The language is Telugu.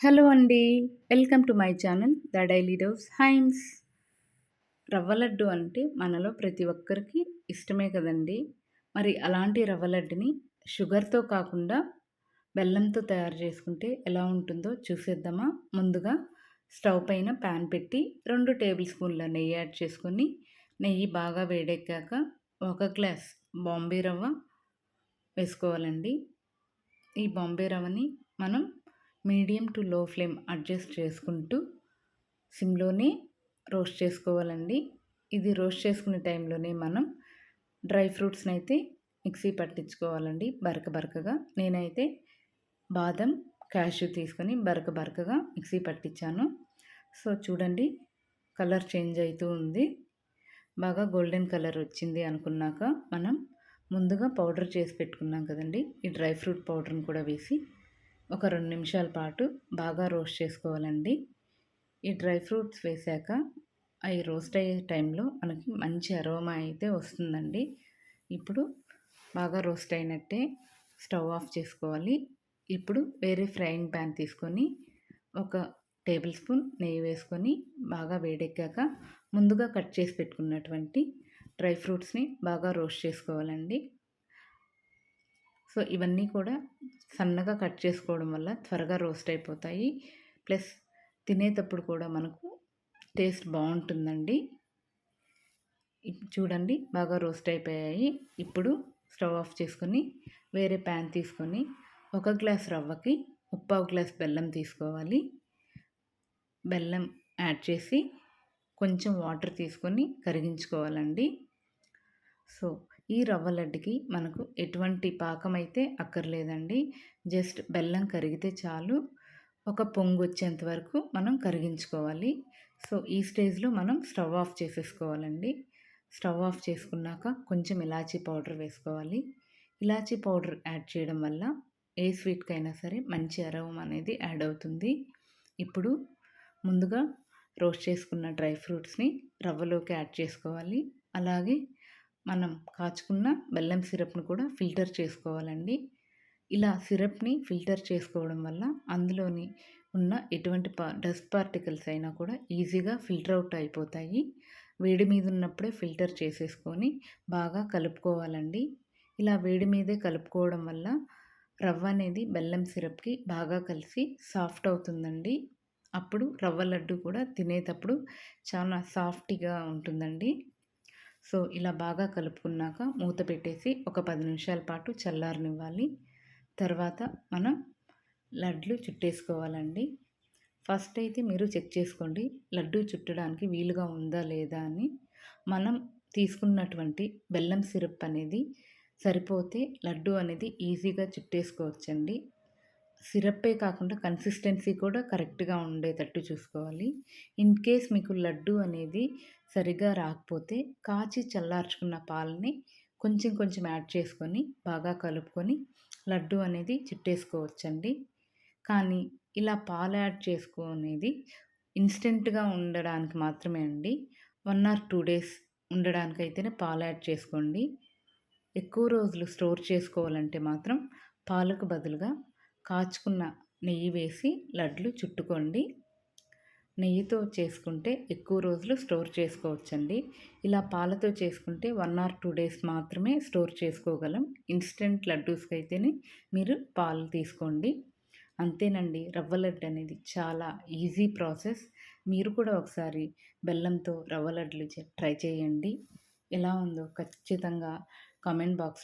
హలో అండి. Welcome to my channel the daily dose hymns. రవ్వ లడ్డు అంటే మనలో ప్రతి ఒక్కరికి ఇష్టమే కదండీ! మరి అలాంటి రవ్వ లడ్డుని షుగర్‌తో కాకుండా బెల్లంతో తయారు చేసుకుంటే ఎలా ఉంటుందో చూసేద్దామా? ముందుగా స్టవ్ పైన పాన్ పెట్టి 2 టేబుల్ స్పూన్ల నెయ్యి యాడ్ చేసుకొని, నెయ్యి బాగా వేడెక్కాక 1 గ్లాస్ బాంబే రవ్వ వేసుకోవాలండి. ఈ బాంబే రవ్వని మనం మీడియం టు లో ఫ్లేమ్ అడ్జస్ట్ చేసుకుంటూ సిమ్‌లోనే రోస్ట్ చేసుకోవాలండి. ఇది రోస్ట్ చేసుకునే టైంలోనే మనం డ్రై ఫ్రూట్స్‌నైతే మిక్సీ పట్టించుకోవాలండి బరకగా. నేనైతే బాదం, క్యాష్యూ తీసుకొని బరకగా మిక్సీ పట్టించాను. సో, చూడండి కలర్ చేంజ్ అయితూ ఉంది. బాగా గోల్డెన్ కలర్ వచ్చింది అనుకున్నాక మనం ముందుగా పౌడర్ చేసి పెట్టుకున్నాం కదండీ! ఈ డ్రై ఫ్రూట్ పౌడర్‌ని కూడా వేసి ఒక 2 నిమిషాల పాటు బాగా రోస్ట్ చేసుకోవాలండి. ఈ డ్రై ఫ్రూట్స్ వేశాక అవి రోస్ట్ అయ్యే టైంలో మనకి మంచి అరోమా అయితే వస్తుందండి. ఇప్పుడు బాగా రోస్ట్ అయినట్టే స్టవ్ ఆఫ్ చేసుకోవాలి. ఇప్పుడు వేరే ఫ్రైయింగ్ ప్యాన్ తీసుకొని ఒక టేబుల్ స్పూన్ నెయ్యి వేసుకొని బాగా వేడెక్కాక ముందుగా కట్ చేసి పెట్టుకున్నటువంటి డ్రై ఫ్రూట్స్‌ని బాగా రోస్ట్ చేసుకోవాలండి. సో, ఇవన్నీ కూడా సన్నగా కట్ చేసుకోవడం వల్ల త్వరగా రోస్ట్ అయిపోతాయి. ప్లస్ తినేటప్పుడు కూడా మనకు టేస్ట్ బావుంటుందండి. చూడండి బాగా రోస్ట్ అయిపోయాయి. ఇప్పుడు స్టవ్ ఆఫ్ చేసుకొని వేరే ప్యాన్ తీసుకొని 1 గ్లాస్ రవ్వకి 3/4 గ్లాస్ బెల్లం తీసుకోవాలి. బెల్లం యాడ్ చేసి కొంచెం వాటర్ తీసుకొని కరిగించుకోవాలండి. సో, ఈ రవ్వ లడ్డుకి మనకు ఎటువంటి పాకం అయితే అక్కర్లేదండి. జస్ట్ బెల్లం కరిగితే చాలు. ఒక పొంగొచ్చేంత వరకు మనం కరిగించుకోవాలి. సో, ఈ స్టేజ్‌లో మనం స్టవ్ ఆఫ్ చేసేసుకోవాలండి. స్టవ్ ఆఫ్ చేసుకున్నాక కొంచెం ఇలాచీ పౌడర్ వేసుకోవాలి. ఇలాచీ పౌడర్ యాడ్ చేయడం వల్ల ఏ స్వీట్‌కైనా సరే మంచి అరోమా అనేది యాడ్ అవుతుంది. ఇప్పుడు ముందుగా రోస్ట్ చేసుకున్న డ్రై ఫ్రూట్స్‌ని రవ్వలోకి యాడ్ చేసుకోవాలి. అలాగే మనం కాచుకున్న బెల్లం సిరప్‌ని కూడా ఫిల్టర్ చేసుకోవాలండి. ఇలా సిరప్‌ని ఫిల్టర్ చేసుకోవడం వల్ల అందులోని ఉన్న ఎటువంటి డస్ట్ పార్టికల్స్ అయినా కూడా ఈజీగా ఫిల్టర్ అవుట్ అయిపోతాయి. వేడి మీద ఉన్నప్పుడే ఫిల్టర్ చేసేసుకొని బాగా కలుపుకోవాలండి. ఇలా వేడి మీదే కలుపుకోవడం వల్ల రవ్వ అనేది బెల్లం సిరప్‌కి బాగా కలిసి సాఫ్ట్ అవుతుందండి. అప్పుడు రవ్వ లడ్డు కూడా తినేటప్పుడు చాలా సాఫ్ట్‌గా ఉంటుందండి. సో, ఇలా బాగా కలుపుకున్నాక మూత పెట్టేసి ఒక 10 నిమిషాల పాటు చల్లారనివ్వాలి. తర్వాత మనం లడ్లు చుట్టేసుకోవాలండి. ఫస్ట్ అయితే మీరు చెక్ చేసుకోండి లడ్డు చుట్టడానికి వీలుగా ఉందా లేదా అని. మనం తీసుకున్నటువంటి బెల్లం సిరప్ అనేది సరిపోతే లడ్డు అనేది ఈజీగా చుట్టేసుకోవచ్చండి. సిరప్పే కాకుండా కన్సిస్టెన్సీ కూడా కరెక్ట్‌గా ఉండేటట్టు చూసుకోవాలి. ఇన్ కేస్ మీకు లడ్డు అనేది సరిగ్గా రాకపోతే కాచి చల్లార్చుకున్న పాలని కొంచెం యాడ్ చేసుకొని బాగా కలుపుకొని లడ్డు అనేది చుట్టేసుకోవచ్చండి. కానీ ఇలా పాలు యాడ్ చేసుకునేది ఇన్‌స్టెంట్‌గా ఉండడానికి మాత్రమే అండి. 1 ఆర్ 2 డేస్ ఉండడానికైతేనే పాలు యాడ్ చేసుకోండి. ఎక్కువ రోజులు స్టోర్ చేసుకోవాలంటే మాత్రం పాలకు బదులుగా కాచుకున్న నెయ్యి వేసి లడ్లు చుట్టుకోండి. నెయ్యితో చేసుకుంటే ఎక్కువ రోజులు స్టోర్ చేసుకోవచ్చండి. ఇలా పాలతో చేసుకుంటే 1 ఆర్ 2 డేస్ మాత్రమే స్టోర్ చేసుకోగలం. ఇన్‌స్టంట్ లడ్డూస్‌కైతేనే మీరు పాలు తీసుకోండి. అంతేనండి. రవ్వ లడ్డు అనేది చాలా ఈజీ ప్రాసెస్. మీరు కూడా ఒకసారి బెల్లంతో రవ్వ లడ్లు ట్రై చేయండి. ఎలా ఉందో ఖచ్చితంగా కామెంట్ బాక్స్‌లో